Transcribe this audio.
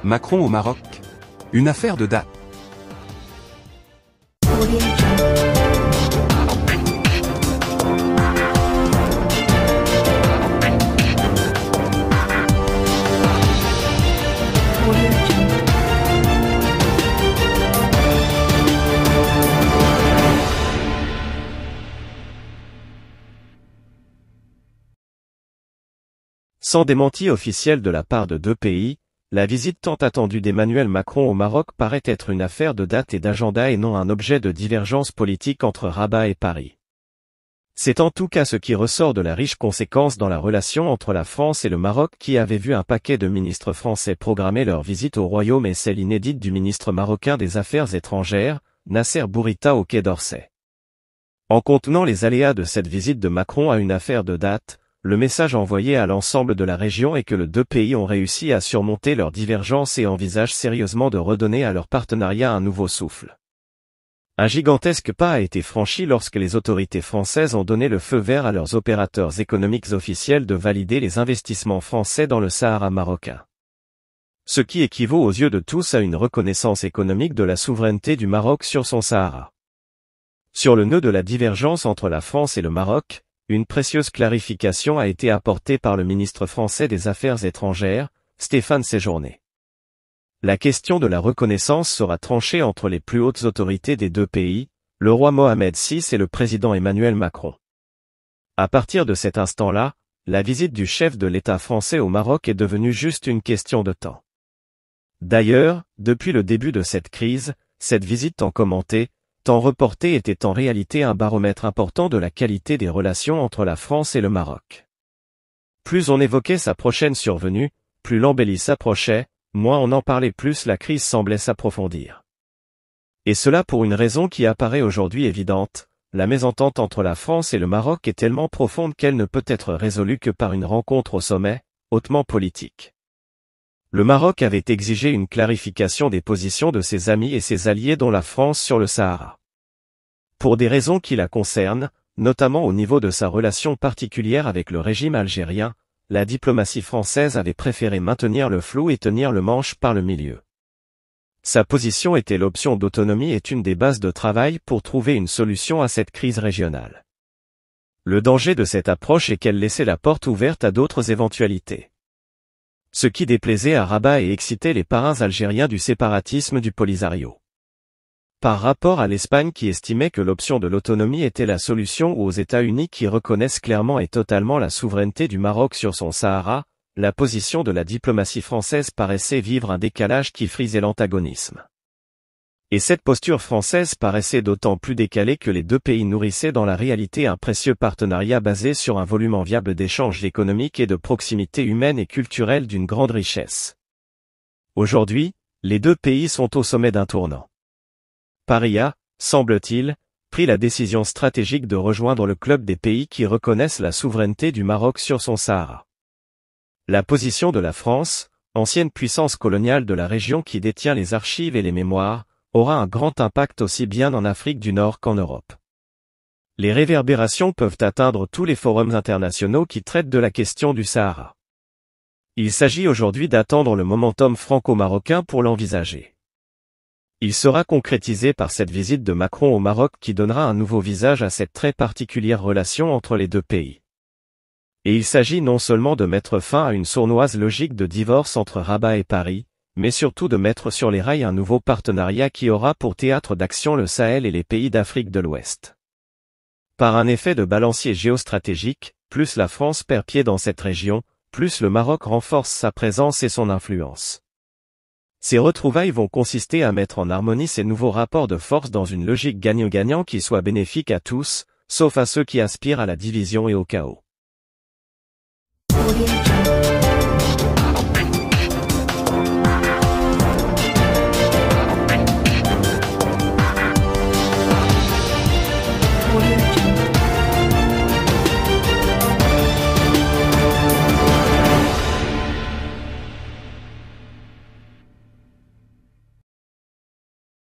Macron au Maroc. Une affaire de date. Sans démenti officiel de la part de deux pays, la visite tant attendue d'Emmanuel Macron au Maroc paraît être une affaire de date et d'agenda et non un objet de divergence politique entre Rabat et Paris. C'est en tout cas ce qui ressort de la riche conséquence dans la relation entre la France et le Maroc qui avait vu un paquet de ministres français programmer leur visite au Royaume et celle inédite du ministre marocain des Affaires étrangères, Nasser Bourita au Quai d'Orsay. En contenant les aléas de cette visite de Macron à une affaire de date, le message envoyé à l'ensemble de la région est que les deux pays ont réussi à surmonter leurs divergences et envisagent sérieusement de redonner à leur partenariat un nouveau souffle. Un gigantesque pas a été franchi lorsque les autorités françaises ont donné le feu vert à leurs opérateurs économiques officiels de valider les investissements français dans le Sahara marocain. Ce qui équivaut aux yeux de tous à une reconnaissance économique de la souveraineté du Maroc sur son Sahara. Sur le nœud de la divergence entre la France et le Maroc, une précieuse clarification a été apportée par le ministre français des Affaires étrangères, Stéphane Séjourné. La question de la reconnaissance sera tranchée entre les plus hautes autorités des deux pays, le roi Mohamed VI et le président Emmanuel Macron. À partir de cet instant-là, la visite du chef de l'État français au Maroc est devenue juste une question de temps. D'ailleurs, depuis le début de cette crise, cette visite tant commentée, tant reportée était en réalité un baromètre important de la qualité des relations entre la France et le Maroc. Plus on évoquait sa prochaine survenue, plus l'embellie s'approchait, moins on en parlait, plus la crise semblait s'approfondir. Et cela pour une raison qui apparaît aujourd'hui évidente, la mésentente entre la France et le Maroc est tellement profonde qu'elle ne peut être résolue que par une rencontre au sommet, hautement politique. Le Maroc avait exigé une clarification des positions de ses amis et ses alliés dont la France sur le Sahara. Pour des raisons qui la concernent, notamment au niveau de sa relation particulière avec le régime algérien, la diplomatie française avait préféré maintenir le flou et tenir le manche par le milieu. Sa position était l'option d'autonomie est une des bases de travail pour trouver une solution à cette crise régionale. Le danger de cette approche est qu'elle laissait la porte ouverte à d'autres éventualités. Ce qui déplaisait à Rabat et excitait les parrains algériens du séparatisme du Polisario. Par rapport à l'Espagne qui estimait que l'option de l'autonomie était la solution ou aux États-Unis qui reconnaissent clairement et totalement la souveraineté du Maroc sur son Sahara, la position de la diplomatie française paraissait vivre un décalage qui frisait l'antagonisme. Et cette posture française paraissait d'autant plus décalée que les deux pays nourrissaient dans la réalité un précieux partenariat basé sur un volume enviable d'échanges économiques et de proximité humaine et culturelle d'une grande richesse. Aujourd'hui, les deux pays sont au sommet d'un tournant. Paris a, semble-t-il, pris la décision stratégique de rejoindre le club des pays qui reconnaissent la souveraineté du Maroc sur son Sahara. La position de la France, ancienne puissance coloniale de la région qui détient les archives et les mémoires, aura un grand impact aussi bien en Afrique du Nord qu'en Europe. Les réverbérations peuvent atteindre tous les forums internationaux qui traitent de la question du Sahara. Il s'agit aujourd'hui d'attendre le momentum franco-marocain pour l'envisager. Il sera concrétisé par cette visite de Macron au Maroc qui donnera un nouveau visage à cette très particulière relation entre les deux pays. Et il s'agit non seulement de mettre fin à une sournoise logique de divorce entre Rabat et Paris, mais surtout de mettre sur les rails un nouveau partenariat qui aura pour théâtre d'action le Sahel et les pays d'Afrique de l'Ouest. Par un effet de balancier géostratégique, plus la France perd pied dans cette région, plus le Maroc renforce sa présence et son influence. Ces retrouvailles vont consister à mettre en harmonie ces nouveaux rapports de force dans une logique gagnant-gagnant qui soit bénéfique à tous, sauf à ceux qui aspirent à la division et au chaos.